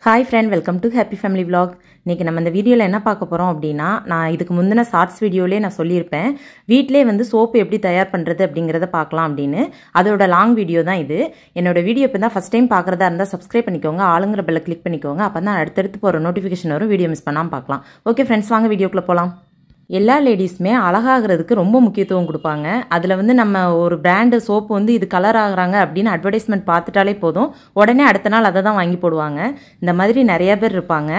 Hi friend, welcome to Happy Family Vlog. இன்னைக்கு நம்ம இந்த வீடியோல என்ன பார்க்க போறோம் அப்படினா நான் இதுக்கு முந்தின ஷார்ட்ஸ் வீடியோலயே நான் சொல்லியிருப்பேன் வீட்லயே வந்து சோப்பு எப்படி தயார் பண்றது அப்படிங்கறத பார்க்கலாம் அப்படினு அதோட லாங் வீடியோ தான் இது என்னோட வீடியோ இப்ப தான் ஃபர்ஸ்ட் டைம் பார்க்கறதா இருந்தா Subscribe பண்ணிக்கோங்க ஆளுங்கற பெல்ல கிளிக் பண்ணிக்கோங்க அப்பதான் அடுத்து போற நோட்டிஃபிகேஷன் வரும் வீடியோ மிஸ் பண்ணாம பார்க்கலாம் ஓகே फ्रेंड्स வாங்க வீடியோக்குள்ள போலாம் எல்லா லேடிஸ்மே அழகாகிறதுக்கு ரொம்ப முக்கியத்துவம் கொடுப்பாங்க அதுல வந்து நம்ம ஒரு பிராண்ட் சோப்பு வந்து இது கலர் ஆகுறாங்க அப்படினு அட்வர்டைஸ்மென்ட் பார்த்துட்டாலே போதும் உடனே அடுத்த நாள் அத தான் வாங்கி போடுவாங்க இந்த மாதிரி நிறைய பேர் இருப்பாங்க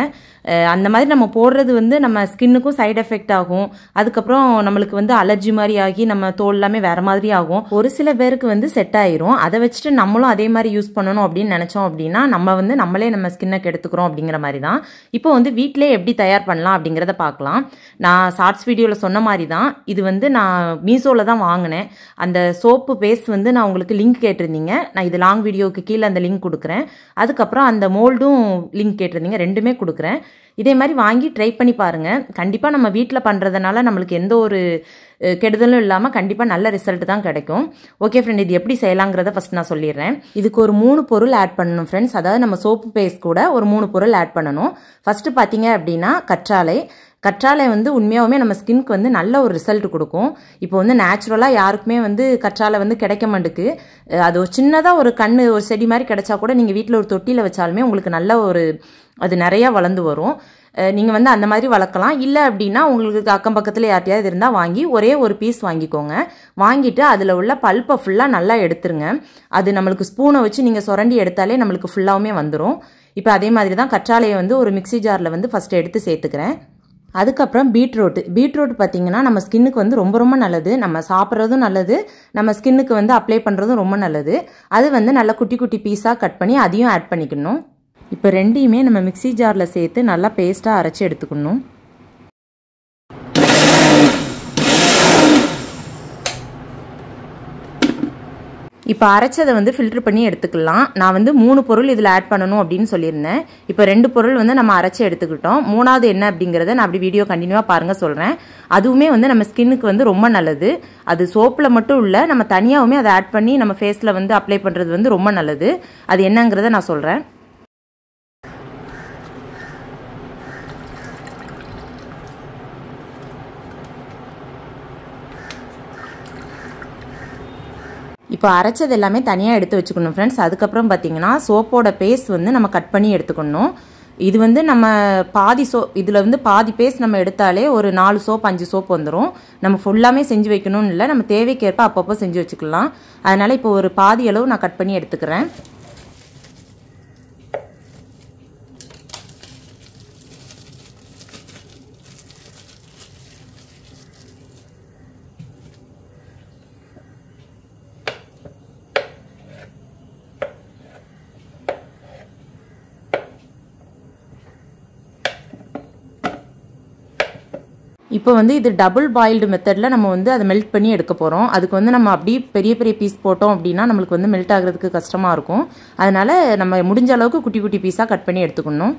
அந்த மாதிரி நம்ம போடுறது வந்து நம்ம ஸ்கின்னுக்கும் சைடு எஃபெக்ட் ஆகும் அதுக்கு அப்புறம் நமக்கு வந்து அலர்ஜி மாதிரி ஆகி நம்ம தோல் எல்லாமே வேற மாதிரி ஆகும் ஒரு சில பேருக்கு வந்து செட் ஆயிரும் அதை வச்சிட்டு நம்மளும் அதே மாதிரி யூஸ் பண்ணனும் அப்படினு நினைச்சோம் அப்படினா நம்ம வந்து நம்மளே நம்ம ஸ்கின்னை கெடுத்துக்கறோம் அப்படிங்கற மாதிரி தான் இப்போ வந்து வீட்லயே எப்படி தயார் பண்ணலாம் அப்படிங்கறத பார்க்கலாம் நான் ஷார்ட்ஸ் வீடியோல சொன்ன மாதிரி தான் இது வந்து நான் மீஷோல தான் வாங்குனேன் அந்த சோப்பு பேஸ்ட் வந்து நான் உங்களுக்கு லிங்க் கேட்டிருந்தீங்க நான் இது லாங் வீடியோக்கு கீழ அந்த லிங்க் கொடுக்கிறேன் அதுக்கு அப்புறம் அந்த மோல்டும் லிங்க் கேட்டிருந்தீங்க ரெண்டுமே கொடுக்கிறேன் இதே மாதிரி வாங்கி ட்ரை பண்ணி பாருங்க கண்டிப்பா நம்ம வீட்ல பண்றதனால நமக்கு எந்த ஒரு கெடுதலும் இல்லாம கண்டிப்பா நல்ல ரிசல்ட் தான் கிடைக்கும் ஓகே फ्रेंड இது எப்படி செய்யலாம்ங்கறத ஃபர்ஸ்ட் நான் சொல்லிறேன் இதுக்கு ஒரு 3 பொருள் ஆட் பண்ணனும் फ्रेंड्स அதாவது நம்ம சோப்பு பேஸ்ட் கூட ஒரு 3 பொருள் ஆட் பண்ணனும் ஃபர்ஸ்ட் பாத்தீங்க அப்படினா கற்றாழை வந்து உண்மையாவே நம்ம ஸ்கின்க்கு வந்து நல்ல ஒரு ரிசல்ட் கொடுக்கும் இப்போ வந்து நேச்சுரலா யாருக்குமே வந்து கற்றாழை வந்து கிடைக்க மாட்டுக்கு அது ஒரு சின்னதா ஒரு கண்ணு ஒரு செடி மாதிரி கிடைச்சா கூட நீங்க வீட்ல ஒரு தொட்டில வச்சாலுமே உங்களுக்கு நல்ல ஒரு அது நிறைய வளர்ந்து வரும் நீங்க வந்து அந்த மாதிரி வளர்க்கலாம் இல்ல அப்படினா உங்களுக்கு அக்கம் பக்கத்துல யார்ட்டையாவது இருந்தா வாங்கி ஒரே ஒரு பீஸ் வாங்கிக்கோங்க வாங்கிட்டு அதுல உள்ள பல்ப ஃபுல்லா நல்லா எடுத்துருங்க அது நமக்கு ஸ்பூனை வச்சு நீங்க சொரண்டி எடுத்தாலே நமக்கு ஃபுல்லாவுமே வந்துரும் இப்போ அதே மாதிரி தான் கற்றாழையை வந்து ஒரு மிக்ஸி ஜார்ல வந்து ஃபர்ஸ்ட் எடுத்து சேர்த்துக்கிறேன் அதுக்கு அப்புறம் பீட்ரூட் பாத்தீங்கன்னா நம்ம ஸ்கின்னுக்கு வந்து ரொம்ப நல்லது நம்ம சாப்பிடுறதும் நல்லது நம்ம ஸ்கின்னுக்கு வந்து அப்ளை பண்றதும் ரொம்ப நல்லது அது வந்து நல்ல குட்டி குட்டி பீஸா கட் பண்ணி அதையும் ஆட் பண்ணிக்கணும் இப்போ ரெண்டையுமே நம்ம மிக்ஸி ஜார்ல சேர்த்து நல்லா பேஸ்டா அரைச்சு எடுத்துக்கணும் இப்போ அரைச்சதை வந்து ஃபில்டர் பண்ணி எடுத்துக்கலாம் நான் வந்து 3 பொருள் இதுல ஆட் பண்ணனும் அப்படினு சொல்லிருந்தேன் இப்போ 2 பொருள் வந்து நம்ம அரைச்சு எடுத்துக்கிட்டோம் மூணாவது என்ன அப்படிங்கறதை நான் அப்படி வீடியோ கண்டினியூவா பாருங்க சொல்றேன் அதுவுமே வந்து நம்ம ஸ்கின்னுக்கு வந்து ரொம்ப நல்லது அது சோப்ல மட்டும் இல்ல நம்ம தனியாவுமே அதை ஆட் பண்ணி நம்ம ஃபேஸ்ல வந்து அப்ளை பண்றது வந்து ரொம்ப நல்லது அது என்னங்கறதை நான் சொல்றேன் இப்போ அரைச்சது எல்லாமே தனியா எடுத்து வச்சுக்கணும் फ्रेंड्स அதுக்கு அப்புறம் பாத்தீங்கன்னா சோப்போட பேஸ்ட் வந்து நம்ம கட் பண்ணி எடுத்துக்கணும் இது வந்து நம்ம இதுல வந்து பாதி பேஸ்ட் நம்ம எடுத்தாலே ஒரு 4 சோப் 5 சோப் வந்துரும் நம்ம ஃபுல்லாமே செஞ்சு வைக்கணும்னு இல்ல நம்ம தேவைக்கேற்ப அப்பப்போ செஞ்சு வச்சுக்கலாம் அதனால இப்போ ஒரு பாதி அளவு நான் கட் பண்ணி எடுத்துக்கிறேன் இப்போ வந்து இது டபுள் பாயில்டு மெத்தட்ல நம்ம வந்து அதை மெல்ட் பண்ணி எடுக்க போறோம் அதுக்கு வந்து நம்ம அப்படியே பெரிய பீஸ் போட்டோம் அப்படினா நமக்கு வந்து மெல்ட் ஆகிறதுக்கு கஷ்டமா இருக்கும் அதனால நம்ம முடிஞ்ச அளவுக்கு குட்டி குட்டி பீஸா கட் பண்ணி எடுத்துக்கணும்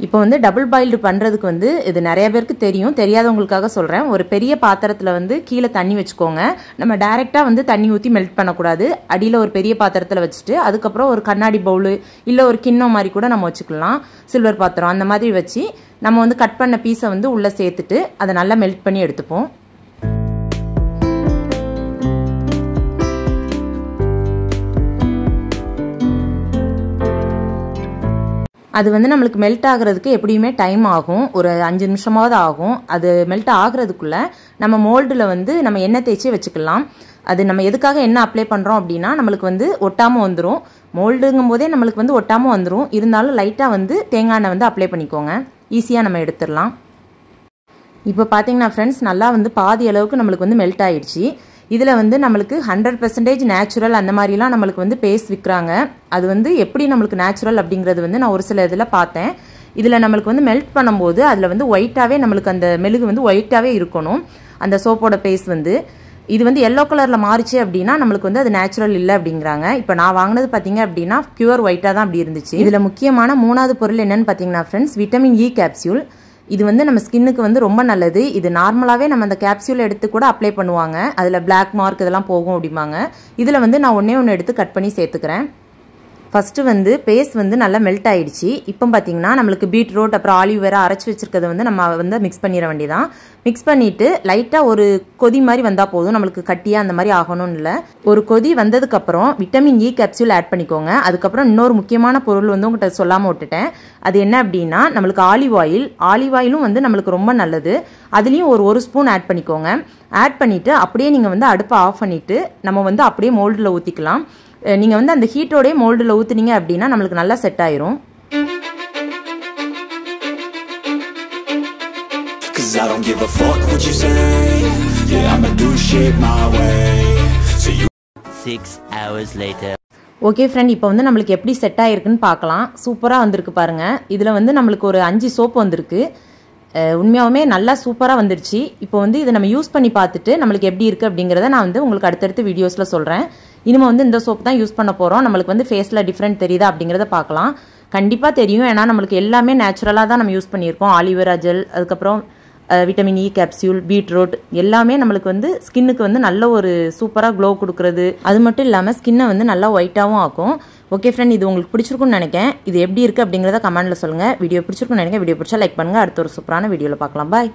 இப்போ வந்து டபுள் பாயில்டு பண்றதுக்கு வந்து இது நிறைய பேருக்கு தெரியும் தெரியாதவங்களுக்காக சொல்றேன் ஒரு பெரிய பாத்திரத்துல வந்து கீழ தண்ணி வெச்சுக்கோங்க நம்ம டைரக்டா வந்து தண்ணி ஊத்தி மெல்ட் பண்ண கூடாது அடியில ஒரு பெரிய பாத்திரத்துல வச்சிட்டு அதுக்கு அப்புறம் ஒரு கண்ணாடி பவுல் இல்ல ஒரு கிண்ணம் மாதிரி கூட நம்ம வச்சுக்கலாம் சில்வர் பாத்திரம் அந்த மாதிரி வச்சி நம்ம வந்து கட் பண்ண பீஸை வந்து உள்ள சேர்த்துட்டு அதை நல்லா மெல்ட் பண்ணி எடுத்துப்போம் அது வந்து நமக்கு மெல்ட் ஆகிறதுக்கு எப்படியுமே டைம் ஆகும் ஒரு 5 நிமிஷமாவது ஆகும் அது மெல்ட் ஆகிறதுக்குள்ள நம்ம மோல்டுல வந்து நம்ம எண்ணெய் தேய்ச்சி வச்சுக்கலாம் அது நம்ம எதுக்காக எண்ணெய் அப்ளை பண்றோம் அப்படினா நமக்கு வந்து ஒட்டாம வந்துரும் மோல்டுங்கும்போதே நமக்கு வந்து ஒட்டாம வந்துரும் இருந்தாலும் லைட்டா வந்து தேங்காய் எண்ணெய் வந்து அப்ளை பண்ணிக்கோங்க ஈஸியா நம்ம எடுத்துறலாம் இப்போ பாத்தீங்கன்னா फ्रेंड्स நல்லா வந்து பாதி அளவுக்கு நமக்கு வந்து மெல்ட் ஆயிடுச்சு இதுல வந்து நமக்கு 100% நேச்சுரல் அந்த மாதிரிலாம் நமக்கு வந்து பேஸ்ட் விக்கறாங்க அது வந்து எப்படி நமக்கு நேச்சுரல் அப்படிங்கிறது வந்து நான் ஒரு சில இதெல்லாம் பார்த்தேன் இதுல நமக்கு வந்து மெல்ட் பண்ணும்போது அதுல வந்து ஒயிட்டாவே நமக்கு அந்த மெழுகு வந்து ஒயிட்டாவே இருக்கணும் அந்த சோப்போட பேஸ்ட் வந்து இது வந்து yellow கலர்ல மாறிச்சு அப்படினா நமக்கு வந்து அது நேச்சுரல் இல்ல அப்படிங்கறாங்க இப்போ நான் வாங்குனது பாத்தீங்க அப்படினா பியூர் ஒயிட்டா தான் அப்படி இருந்துச்சு இதுல முக்கியமான மூணாவது பொருள் என்னன்னு பாத்தீங்கன்னா फ्रेंड्स விட்டமின் E கேப்சூல் இது வந்து நம்ம ஸ்கின்னுக்கு வந்து ரொம்ப நல்லது இது நார்மலாவே நம்ம அந்த கேப்சூல் எடுத்து கூட அப்ளை பண்ணுவாங்க அதுல black mark இதெல்லாம் போகும் அப்படிமாங்க இதுல வந்து நான் ஒண்ணே எடுத்து கட் பண்ணி சேர்த்துக்கறேன் ஃபஸ்ட்டு வந்து பேஸ்ட் வந்து நல்லா மெல்ட் ஆகிடுச்சு. இப்போ பார்த்தீங்கன்னா நம்மளுக்கு பீட்ரூட் அப்புறம் ஆலிவ் வேறு அரைச்சி வச்சுருக்கிறத வந்து நம்ம வந்து மிக்ஸ் பண்ணிட வேண்டியதான். மிக்ஸ் பண்ணிவிட்டு லைட்டாக ஒரு கொதி மாதிரி வந்தால் போதும், நம்மளுக்கு கட்டியாக அந்த மாதிரி ஆகணும்னு இல்லை. ஒரு கொதி வந்ததுக்கப்புறம் விட்டமின் இ கேப்சூல் ஆட் பண்ணிக்கோங்க. அதுக்கப்புறம் இன்னொரு முக்கியமான பொருள் வந்து உங்கள்கிட்ட சொல்லாமல் விட்டுட்டேன். அது என்ன அப்படின்னா நம்மளுக்கு ஆலிவ் ஆயிலும் வந்து நம்மளுக்கு ரொம்ப நல்லது. அதுலேயும் ஒரு ஸ்பூன் ஆட் பண்ணிக்கோங்க. ஆட் பண்ணிவிட்டு அப்படியே நீங்கள் வந்து அடுப்பை ஆஃப் பண்ணிவிட்டு நம்ம வந்து அப்படியே மோல்டில் ஊற்றிக்கலாம். நீங்கள் வந்து அந்த ஹீட்டோடய மோல்டில் ஊற்றுனீங்க அப்படின்னா நம்மளுக்கு நல்லா செட் ஆயிரும். ஓகே ஃப்ரெண்ட், இப்போ வந்து நம்மளுக்கு எப்படி செட் ஆகிருக்குன்னு பார்க்கலாம். சூப்பராக வந்திருக்கு பாருங்கள். இதில் வந்து நம்மளுக்கு ஒரு 5 சோப்பு வந்திருக்கு. உண்மையாகவுமே நல்லா சூப்பராக வந்துடுச்சு. இப்போ வந்து இதை நம்ம யூஸ் பண்ணி பார்த்துட்டு நம்மளுக்கு எப்படி இருக்குது அப்படிங்கிறத நான் வந்து உங்களுக்கு அடுத்தடுத்து வீடியோஸில் சொல்கிறேன். இனிமேல் வந்து இந்த சோப் தான் யூஸ் பண்ண போகிறோம். நம்மளுக்கு வந்து ஃபேஸில் டிஃப்ரெண்ட் தெரியுதா அப்படிங்கிறத பார்க்கலாம். கண்டிப்பாக தெரியும், ஏன்னா நம்மளுக்கு எல்லாமே நேச்சுரலாக தான் நம்ம யூஸ் பண்ணியிருக்கோம். ஆலிவேரா ஜெல், அதுக்கப்புறம் விட்டமின் இ கேப்சியூல், பீட்ரூட் எல்லாமே நம்மளுக்கு வந்து ஸ்கின்னுக்கு வந்து நல்ல ஒரு சூப்பராக க்ளோ கொடுக்குறது. அது மட்டும் இல்லாமல் ஸ்கின்னை வந்து நல்லா ஒயிட்டாகவும் ஆக்கும். ஓகே ஃப்ரெண்ட், இது உங்களுக்கு பிடிச்சிருக்குன்னு நினைக்கிறேன். இது எப்படி இருக்குது அப்படிங்கிறத கமெண்ட்டில் சொல்லுங்கள். வீடியோ பிடிச்சிருக்குன்னு நினைக்கிறேன். வீடியோ பிடிச்சா லைக் பண்ணுங்கள். அடுத்த ஒரு சூப்பரான வீடியோவில் பார்க்கலாம். பாய்.